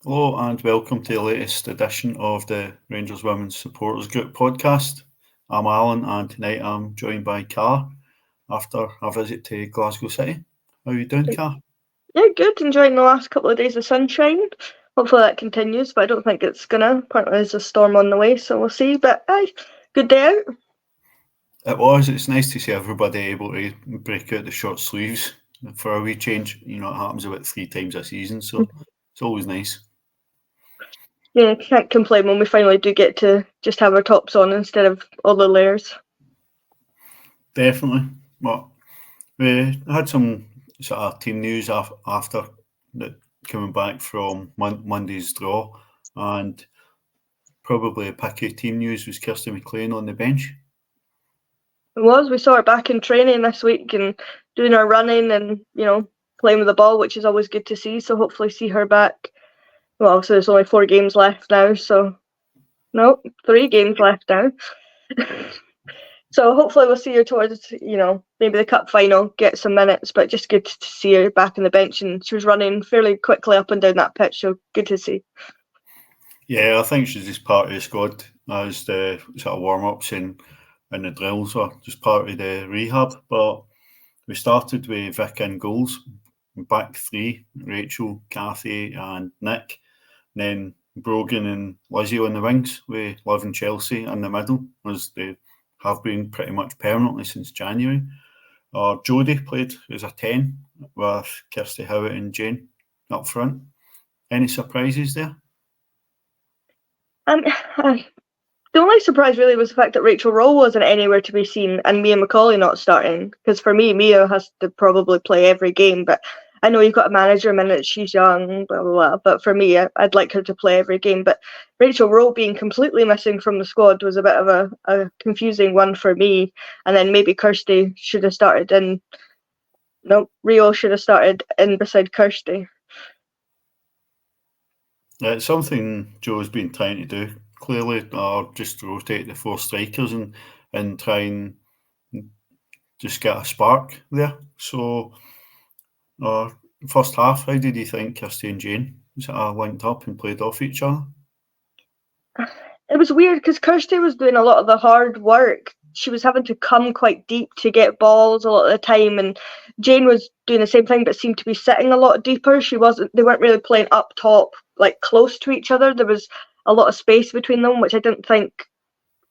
Hello and welcome to the latest edition of the Rangers Women's Supporters Group podcast. I'm Alan and tonight I'm joined by Car after a visit to Glasgow City. How are you doing, Car? Yeah, good. Enjoying the last couple of days of sunshine. Hopefully that continues, but I don't think it's gonna. Apparently there's a storm on the way, so we'll see. But aye, good day out. It was. It's nice to see everybody able to break out the short sleeves for a wee change. You know, it happens about 3 times a season, so it's always nice. Yeah, can't complain when we finally do get to just have our tops on instead of all the layers. Definitely. Well, we had some sort of team news after that coming back from Monday's draw, and probably a picky team news was Kirsty McLean on the bench. It was. We saw her back in training this week and doing her running and playing with the ball, which is always good to see. So hopefully see her back. Well, so there's only 4 games left now, so no, 3 games left now. So hopefully we'll see her towards, maybe the cup final, get some minutes, but just good to see her back on the bench. And she was running fairly quickly up and down that pitch, so good to see. Yeah, I think she's just part of the squad as the sort of warm-ups and the drills are just part of the rehab. But we started with Vic in goals, back three, Rachel, Kathy and Nick. And then Brogan and Lizzie on the wings with Liv and Chelsea in the middle, as they have been pretty much permanently since January. Jodie played as a 10 with Kirsty Howitt and Jane up front. Any surprises there? The only surprise really was the fact that Rachel Rowe wasn't anywhere to be seen and Mia McCauley not starting. Because for me, Mia has to probably play every game, but I know you've got to manage her a minute, she's young, blah, blah, blah. But for me, I'd like her to play every game. But Rachel Rowe being completely missing from the squad was a bit of a confusing one for me. And then maybe Kirsty should have started in. No, Rio should have started in beside Kirsty. It's something Joe's been trying to do. Clearly, just rotate the four strikers and try and just get a spark there. So, uh, first half, how did you think Kirsty and Jane linked up and played off each other? It was weird because Kirsty was doing a lot of the hard work. She was having to come quite deep to get balls a lot of the time, and Jane was doing the same thing but seemed to be sitting a lot deeper. They weren't really playing up top, like close to each other. There was a lot of space between them, which I didn't think,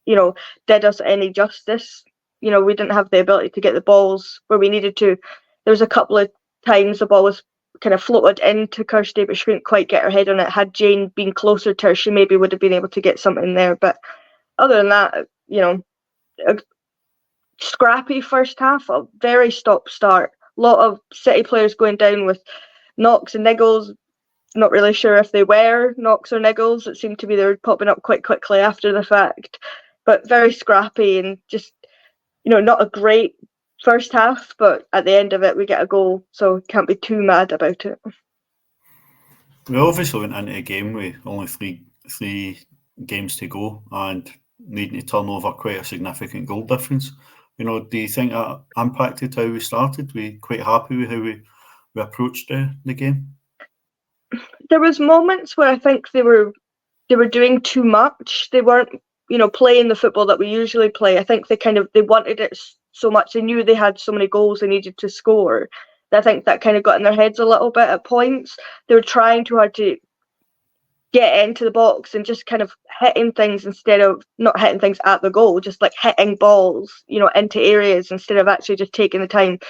did us any justice. We didn't have the ability to get the balls where we needed to. There was a couple of times the ball was kind of floated into Kirsty, but she couldn't quite get her head on it. Had Jane been closer to her, she maybe would have been able to get something there. But other than that, a scrappy first half, a very stop-start. A lot of City players going down with knocks and niggles. Not really sure if they were knocks or niggles. It seemed to be they were popping up quite quickly after the fact. But very scrappy and just, not a great first half, but at the end of it we get a goal, so can't be too mad about it. We obviously went into a game with only three games to go and needing to turn over quite a significant goal difference. Do you think that impacted how we started? Were you quite happy with how we approached the game? There was moments where I think they were doing too much. They weren't, playing the football that we usually play. I think they wanted it so much. They knew they had so many goals they needed to score. I think that kind of got in their heads a little bit at points. They were trying too hard to get into the box and just kind of hitting things instead of not hitting things at the goal, just like hitting balls, into areas instead of actually just taking the time,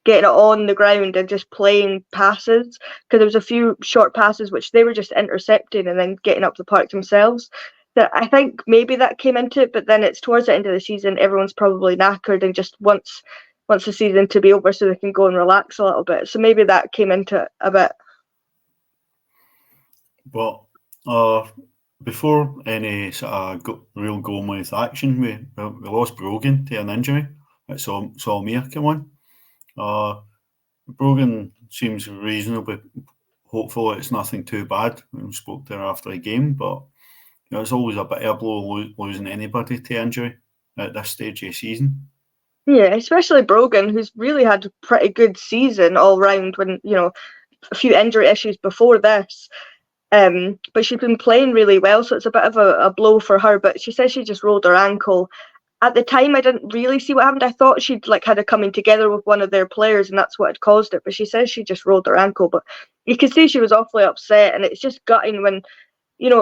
getting it on the ground and just playing passes. Because there was a few short passes which they were just intercepting and then getting up the park themselves. That I think maybe that came into it, but then it's towards the end of the season, everyone's probably knackered and just wants the season to be over so they can go and relax a little bit. So maybe that came into it a bit. But before any sort of real goal with action, we lost Brogan to an injury. It saw Mia come on. Brogan seems reasonably hopeful it's nothing too bad. We spoke to her after the game, but it's always a bit of a blow losing anybody to injury at this stage of the season. Yeah, especially Brogan, who's really had a pretty good season all round when, a few injury issues before this. But she's been playing really well, so it's a bit of a blow for her. But she says she just rolled her ankle. At the time, I didn't really see what happened. I thought she'd had a coming together with one of their players, and that's what had caused it. But she says she just rolled her ankle. But you can see she was awfully upset, and it's just gutting when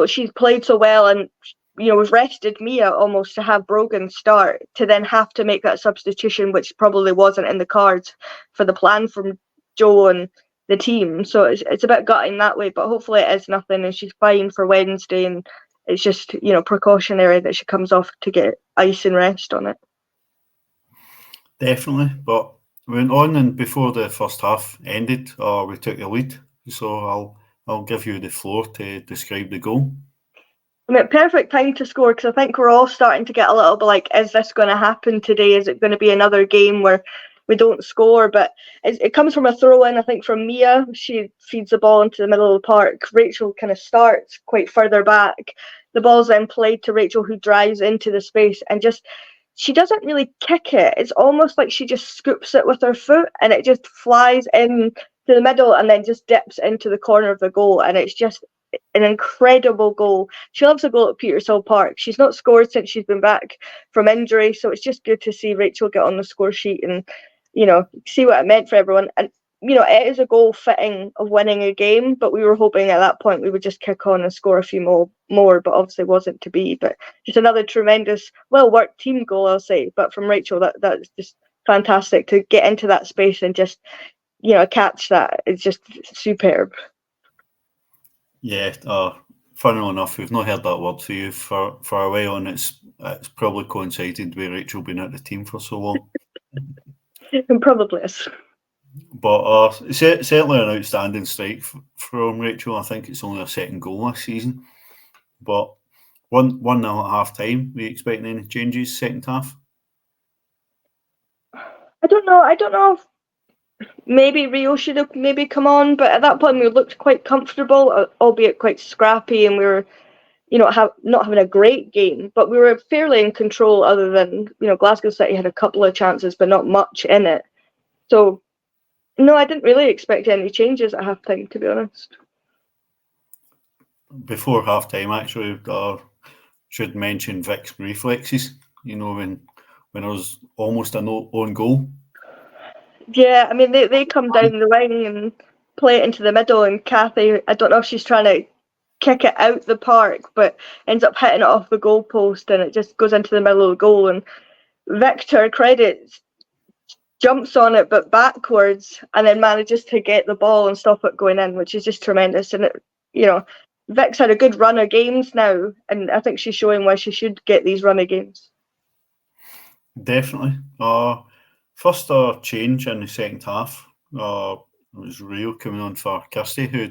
she's played so well, and we've rested Mia almost to have Brogan start, to then have to make that substitution, which probably wasn't in the cards for the plan from Joe and the team. So it's a bit gutting that way, but hopefully it is nothing and she's fine for Wednesday, and it's just precautionary that she comes off to get ice and rest on it. Definitely, but we went on, and before the first half ended, we took the lead. So I'll give you the floor to describe the goal. I mean, perfect time to score, because I think we're all starting to get a little bit like, is this going to happen today? Is it going to be another game where we don't score? But it comes from a throw-in, I think, from Mia. She feeds the ball into the middle of the park. Rachel kind of starts quite further back. The ball's then played to Rachel, who drives into the space, and she doesn't really kick it. It's almost like she just scoops it with her foot, and it just flies in to the middle and then just dips into the corner of the goal. And it's just an incredible goal. She loves a goal at Petershill Park. She's not scored since she's been back from injury, so it's just good to see Rachel get on the score sheet and see what it meant for everyone. And it is a goal fitting of winning a game, but we were hoping at that point we would just kick on and score a few more, but obviously wasn't to be. But just another tremendous, well worked team goal, I'll say. But from Rachel, that's just fantastic to get into that space and just catch that. It's just superb. Yeah, funnily enough, we've not heard that word for you for a while, and it's probably coincided with Rachel being at the team for so long. It probably is. But certainly an outstanding strike from Rachel. I think it's only her second goal this season. But 1-0 at half time. Were you expecting any changes second half? I don't know if maybe Rio should have maybe come on, but at that point we looked quite comfortable, albeit quite scrappy, and we were not having a great game, but we were fairly in control, other than Glasgow City had a couple of chances but not much in it. So no, I didn't really expect any changes at half time, to be honest. Before half time, actually, should mention Vic's reflexes, when it was almost an own goal. Yeah, I mean, they come down the wing and play it into the middle, and Kathy, I don't know if she's trying to kick it out the park, but ends up hitting it off the goalpost, and it just goes into the middle of the goal. And Victor, credit, jumps on it but backwards, and then manages to get the ball and stop it going in, which is just tremendous. And Vic's had a good run of games now, and I think she's showing why she should get these run of games. Definitely. First change in the second half was Rio coming on for Kirsty, who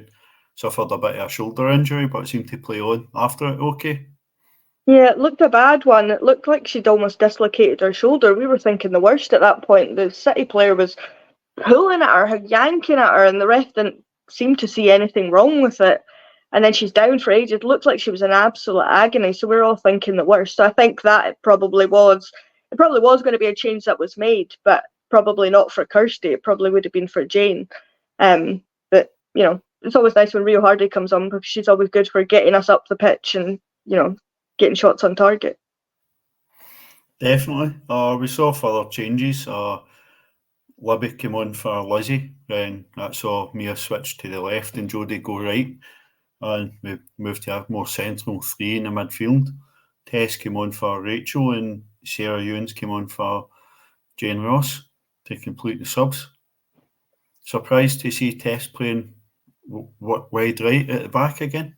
suffered a bit of a shoulder injury but seemed to play on after it okay. Yeah, it looked a bad one. It looked like she'd almost dislocated her shoulder. We were thinking the worst at that point. The City player was pulling at her, yanking at her, and the ref didn't seem to see anything wrong with it. And then she's down for ages. It looked like she was in absolute agony, so we're all thinking the worst. So I think that it probably was going to be a change that was made, but probably not for Kirsty. It probably would have been for Jane. But it's always nice when Rio Hardy comes on, because she's always good for getting us up the pitch and getting shots on target. Definitely. We saw further changes. Libby came on for Lizzie, and that saw Mia switch to the left and Jodie go right. And we moved to a more central three in the midfield. Tess came on for Rachel, and Sarah Ewens came on for Jane Ross to complete the subs. Surprised to see Tess playing wide right at the back again?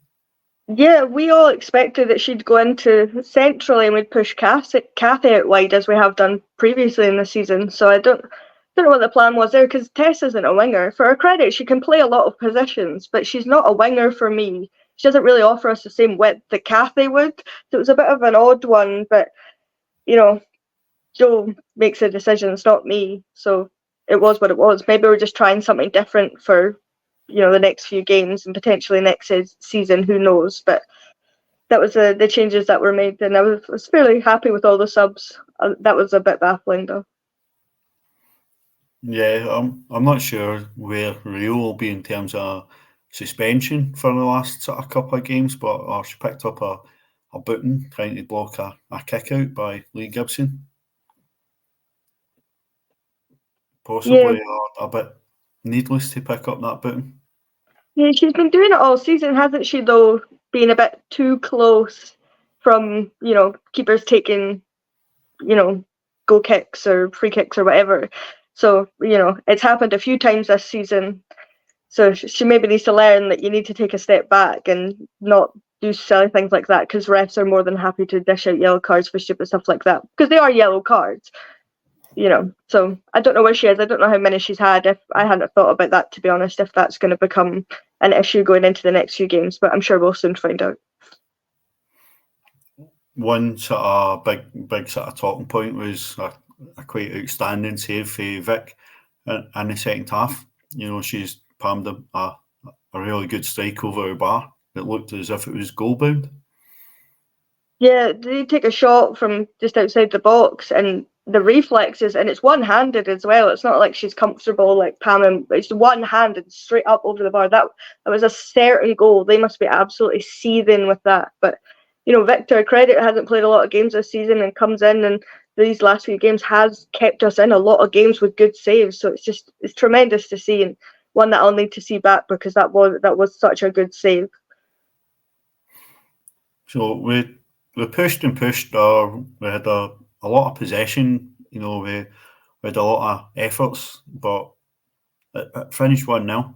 Yeah, we all expected that she'd go into centrally and we'd push Kathy out wide, as we have done previously in the season. So I don't know what the plan was there, because Tess isn't a winger. For her credit, she can play a lot of positions, but she's not a winger for me. She doesn't really offer us the same width that Kathy would. So it was a bit of an odd one, but Joe makes the decisions, not me. So it was what it was. Maybe we're just trying something different for the next few games and potentially next season, who knows. But that was the changes that were made, and I was fairly happy with all the subs. That was a bit baffling though. Yeah, I'm not sure where Rio will be in terms of suspension for the last sort of couple of games, but she picked up a booting trying to block a kick out by Lee Gibson. Possibly a bit needless to pick up that booting. Yeah, she's been doing it all season, hasn't she, though, being a bit too close from, keepers taking, goal kicks or free kicks or whatever. So, it's happened a few times this season. So she maybe needs to learn that you need to take a step back and not do silly things like that, because refs are more than happy to dish out yellow cards for stupid stuff like that, because they are yellow cards. So I don't know where she is. I don't know how many she's had. If I hadn't thought about that, to be honest, if that's going to become an issue going into the next few games, but I'm sure we'll soon find out. One sort of big sort of talking point was a quite outstanding save for Vic in the second half. She's palmed a really good strike over a bar that looked as if it was goal bound. Yeah, they take a shot from just outside the box, and the reflexes, and it's one-handed as well. It's not like she's comfortable like palming. It's one-handed straight up over the bar. That was a certain goal. They must be absolutely seething with that. But Victor, credit, hasn't played a lot of games this season and comes in, and these last few games has kept us in a lot of games with good saves. So it's tremendous to see, and one that I'll need to see back, because that was such a good save. So we pushed and pushed. We had a lot of possession. We had a lot of efforts, but it finished 1-0.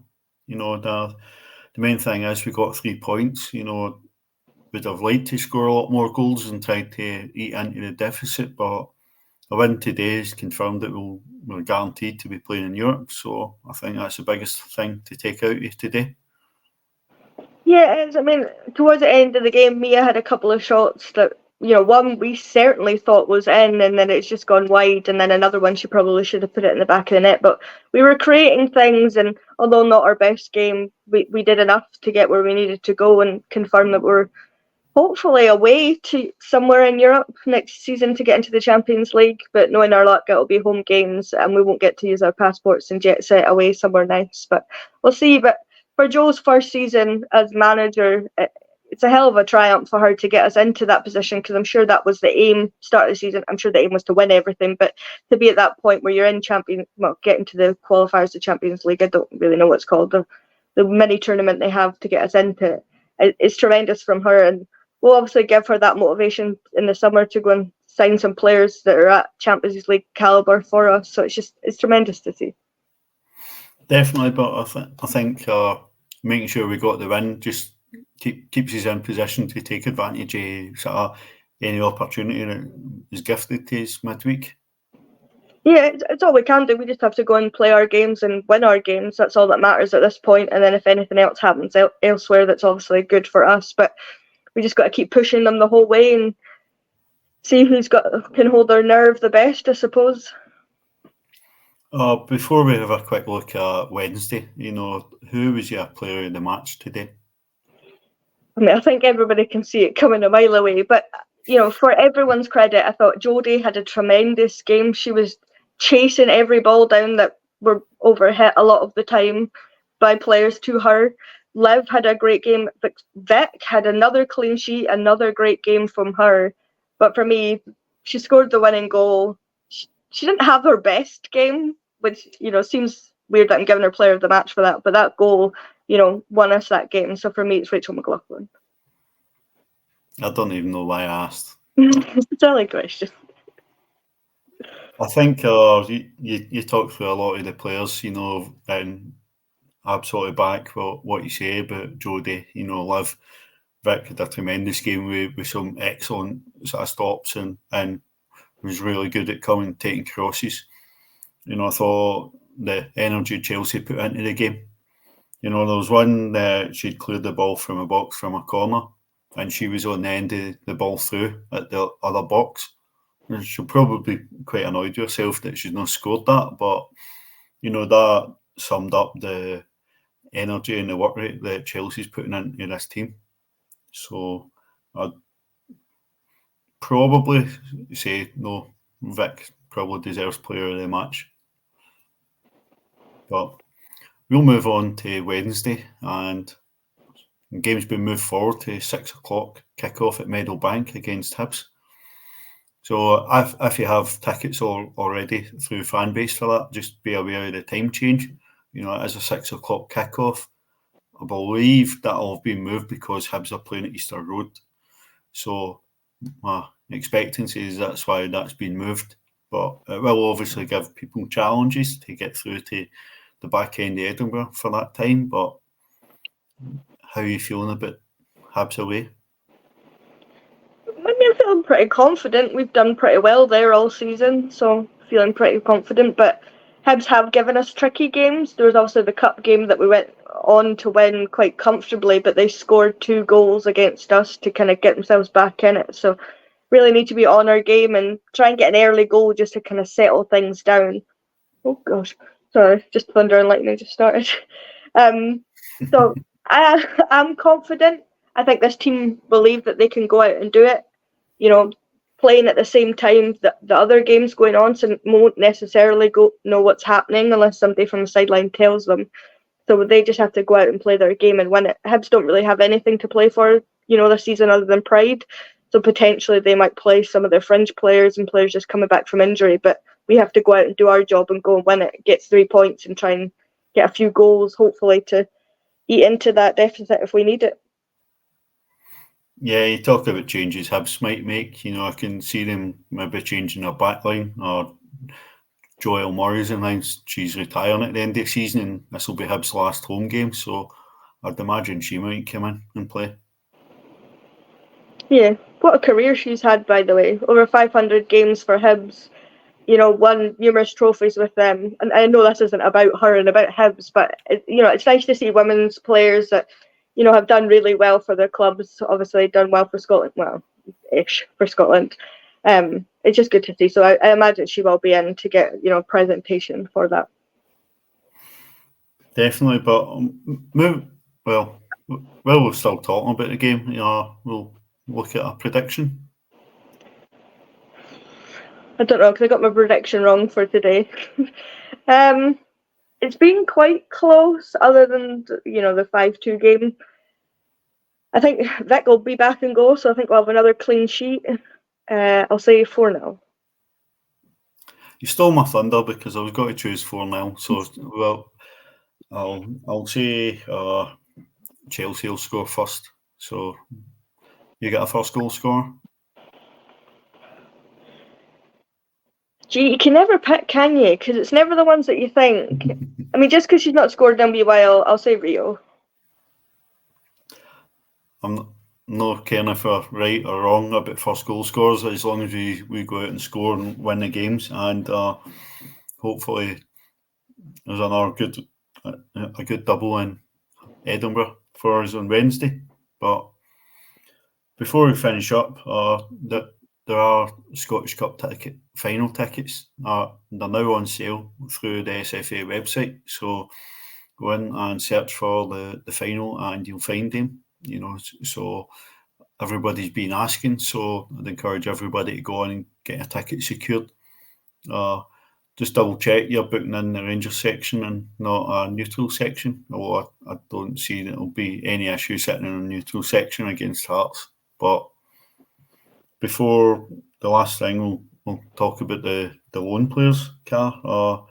The main thing is we got 3 points. Would have liked to score a lot more goals and tried to eat into the deficit, but a win today has confirmed that we're guaranteed to be playing in Europe. So I think that's the biggest thing to take out of today. Yeah, towards the end of the game, Mia had a couple of shots that, one we certainly thought was in, and then it's just gone wide, and then another one she probably should have put it in the back of the net. But we were creating things, and although not our best game, we did enough to get where we needed to go and confirm that we're hopefully away to somewhere in Europe next season to get into the Champions League. But knowing our luck, it'll be home games, and we won't get to use our passports and jet set away somewhere nice. But we'll see. But for Jo's first season as manager, it's a hell of a triumph for her to get us into that position, because I'm sure that was the aim start of the season. I'm sure the aim was to win everything, but to be at that point where you're in getting to the qualifiers of Champions League, I don't really know what's called, the mini tournament they have to get us into it. It's tremendous from her, and we'll obviously give her that motivation in the summer to go and sign some players that are at Champions League calibre for us. So it's tremendous to see. Definitely, but I think making sure we got the win just keeps us in position to take advantage of sort of any opportunity that is gifted to us midweek. Yeah, it's all we can do. We just have to go and play our games and win our games. That's all that matters at this point. And then if anything else happens elsewhere, that's obviously good for us. But we just got to keep pushing them the whole way and see can hold their nerve the best, I suppose. Before we have a quick look at Wednesday, who was your player of the match today? I think everybody can see it coming a mile away. But, for everyone's credit, I thought Jodie had a tremendous game. She was chasing every ball down that were overhit a lot of the time by players to her. Liv had a great game. Vic had another clean sheet, another great game from her. But for me, she scored the winning goal. She didn't have her best game, which, seems weird that I'm giving her player of the match for that. But that goal, won us that game. So for me, it's Rachel McLaughlin. I don't even know why I asked. It's a silly question. I think you talked through a lot of the players, and absolutely back what you say about Jodie. Liv, Vic had a tremendous game with some excellent sort of stops and was really good at taking crosses. I thought the energy Chelsea put into the game. There was one that she'd cleared the ball from a box from a corner, and she was on the end of the ball through at the other box. And she'll probably be quite annoyed with herself that she's not scored that, but that summed up the energy and the work rate that Chelsea's putting into this team. So I'd probably say no, Vic probably deserves player of the match. But we'll move on to Wednesday, and the game's been moved forward to 6 o'clock kick-off at Meadowbank against Hibs. So if you have tickets already through Fanbase for that, just be aware of the time change. You know, it is a 6 o'clock kick-off. I believe that'll have been moved because Hibs are playing at Easter Road. So my expectancy is that's why that's been moved. But it will obviously give people challenges to get through to the back end of Edinburgh for that time. But how are you feeling about Hibs away? I'm feeling pretty confident. We've done pretty well there all season, so feeling pretty confident. But Hibs have given us tricky games. There was also the cup game that we went on to win quite comfortably, but they scored 2 goals against us to kind of get themselves back in it. So really need to be on our game and try and get an early goal just to kind of settle things down. Oh gosh, sorry, just thunder and lightning just started. So I'm confident. I think this team believe that they can go out and do it. You know, playing at the same time that the other game's going on, so won't necessarily know what's happening unless somebody from the sideline tells them. So they just have to go out and play their game and win it. Hibs don't really have anything to play for, this season other than pride. So potentially they might play some of their fringe players and players just coming back from injury. But we have to go out and do our job and go and win it, get 3 points and try and get a few goals, hopefully, to eat into that deficit if we need it. Yeah, you talk about changes Hibs might make. I can see them maybe changing their backline, or Joelle Murray's announced she's retiring at the end of the season, and this will be Hibs' last home game, so I'd imagine she might come in and play. Yeah, what a career she's had, by the way. Over 500 games for Hibs, won numerous trophies with them. And I know this isn't about her and about Hibs, but it's nice to see women's players that have done really well for their clubs. Obviously, done well for Scotland. Well, ish for Scotland. It's just good to see. So I imagine she will be in to get a presentation for that. Definitely, but we're still talking about the game. We'll look at a prediction. I don't know because I got my prediction wrong for today. It's been quite close, other than the 5-2 game. I think Vic will be back and go, so I think we'll have another clean sheet. I'll say 4-0. You stole my thunder because I was going to choose 4-0. So I'll say Chelsea will score first. So you get a first goal scorer. Gee, you can never pick, can you? Because it's never the ones that you think. I mean, just because she's not scored in a while, I'll say Rio. I'm not caring if we're right or wrong about first goal scorers, as long as we go out and score and win the games, and hopefully there's another a good double in Edinburgh for us on Wednesday. But before we finish up, there are Scottish Cup final tickets. They're now on sale through the SFA website, so go in and search for the final and you'll find them. So everybody's been asking, so I'd encourage everybody to go on and get a ticket secured. Just double check you're booking in the Rangers section and not a neutral section, although I don't see that there'll be any issue sitting in a neutral section against Hearts. But before the last thing, we'll talk about the loan players, Car.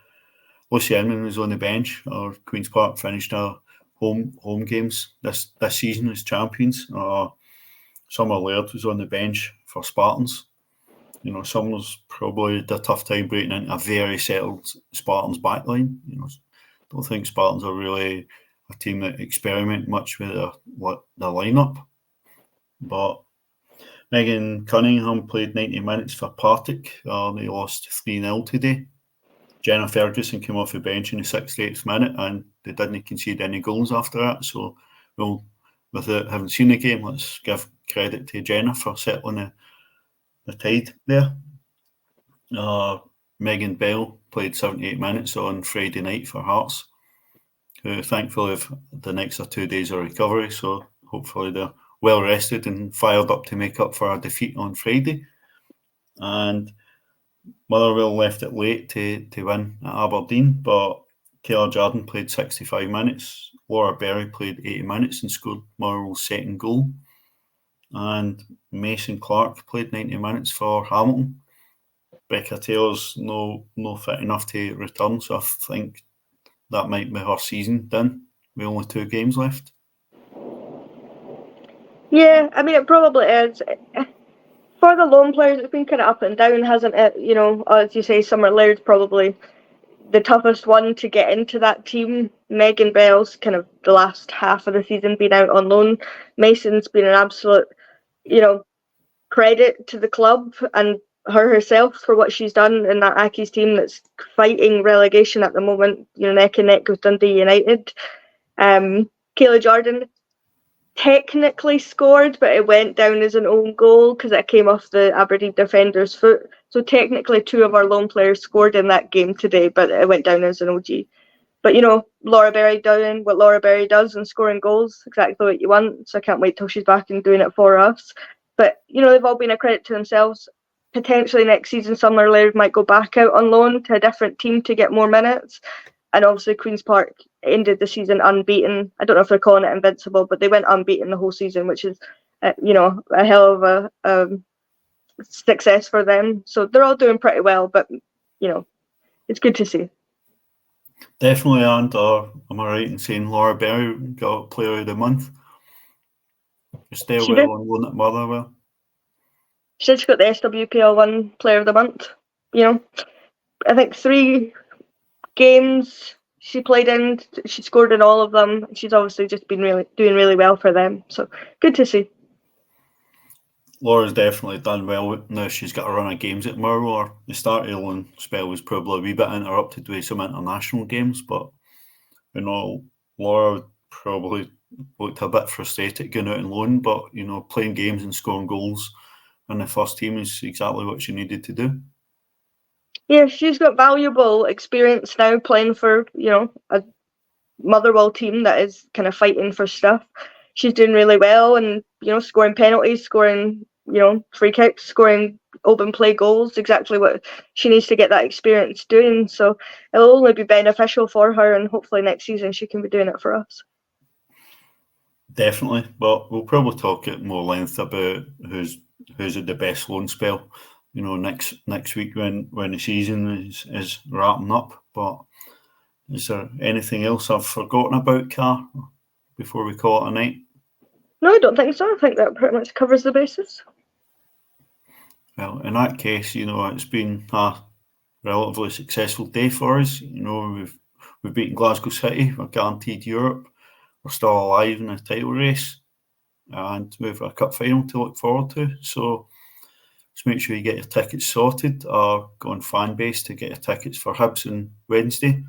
Lucy Inman was on the bench. Queen's Park finished our home games this season as champions. Summer Laird was on the bench for Spartans. Summer's probably had a tough time breaking into a very settled Spartans backline. Don't think Spartans are really a team that experiment much with their lineup. But Megan Cunningham played 90 minutes for Partick. They lost 3-0 today. Jenna Ferguson came off the bench in the 68th minute and they didn't concede any goals after that. So, without having seen the game, let's give credit to Jenna for settling the tide there. Megan Bell played 78 minutes on Friday night for Hearts, who thankfully have the next 2 days of recovery. So, hopefully they're well rested and fired up to make up for our defeat on Friday. And Motherwell left it late to win at Aberdeen, but Kayla Jordan played 65 minutes. Laura Berry played 80 minutes and scored Motherwell's second goal. And Mason Clark played 90 minutes for Hamilton. Becca Taylor's no fit enough to return, so I think that might be her season done with only 2 games left. Yeah, I mean, it probably is. For the lone players, it's been kind of up and down, hasn't it? You know, as you say, Summer Laird's probably the toughest one to get into that team. Megan Bell's kind of the last half of the season been out on loan. Mason's been an absolute, you know, credit to the club and her herself for what she's done in that Accies team that's fighting relegation at the moment, you know, neck and neck with Dundee United. Kayla Jordan technically scored, but it went down as an own goal because it came off the Aberdeen defender's foot. So technically 2 of our lone players scored in that game today, but it went down as an OG. But, you know, Laura Berry doing what Laura Berry does and scoring goals, exactly what you want. So I can't wait till she's back and doing it for us. But, you know, they've all been a credit to themselves. Potentially next season, Summer Laird might go back out on loan to a different team to get more minutes. And obviously Queen's Park ended the season unbeaten. I don't know if they're calling it invincible, but they went unbeaten the whole season, which is, you know, a hell of a success for them. So they're all doing pretty well, but, you know, it's good to see. Definitely, and am I right in saying Laura Berry got Player of the Month? Estelle well on loan at Motherwell. She got the SWPL 1 Player of the Month. You know, I think 3 games she played in, she scored in all of them. She's obviously just been doing really well for them. So good to see. Laura's definitely done well now. She's got a run of games at Motherwell. The start of the loan spell was probably a wee bit interrupted with some international games, but you know, Laura probably looked a bit frustrated going out on loan, but you know, playing games and scoring goals in the first team is exactly what she needed to do. Yeah, she's got valuable experience now playing for, you know, a Motherwell team that is kind of fighting for stuff. She's doing really well and, you know, scoring penalties, scoring, you know, free kicks, scoring open play goals, exactly what she needs to get that experience doing. So it'll only be beneficial for her, and hopefully next season she can be doing it for us. Definitely, but we'll probably talk at more length about who's had the best loan spell, you know, next week when the season is wrapping up. But is there anything else I've forgotten about, Car, before we call it a night? No, I don't think so. I think that pretty much covers the bases. Well, in that case, you know, it's been a relatively successful day for us. You know, we've beaten Glasgow City, we're guaranteed Europe, we're still alive in the title race, and we've a cup final to look forward to. So just make sure you get your tickets sorted, or go on Fanbase to get your tickets for Hibs on Wednesday.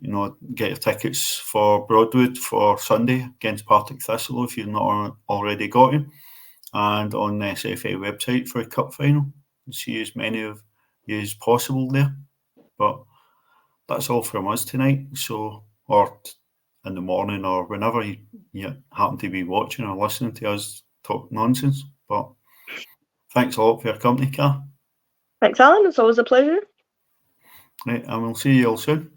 You know, get your tickets for Broadwood for Sunday against Partick Thistle if you've not already got them, and on the SFA website for a cup final. And see as many of you as possible there. But that's all from us tonight. So, or in the morning, or whenever you happen to be watching or listening to us talk nonsense. But thanks a lot for your company, Car. Thanks, Alan. It's always a pleasure. Right, and we'll see you all soon.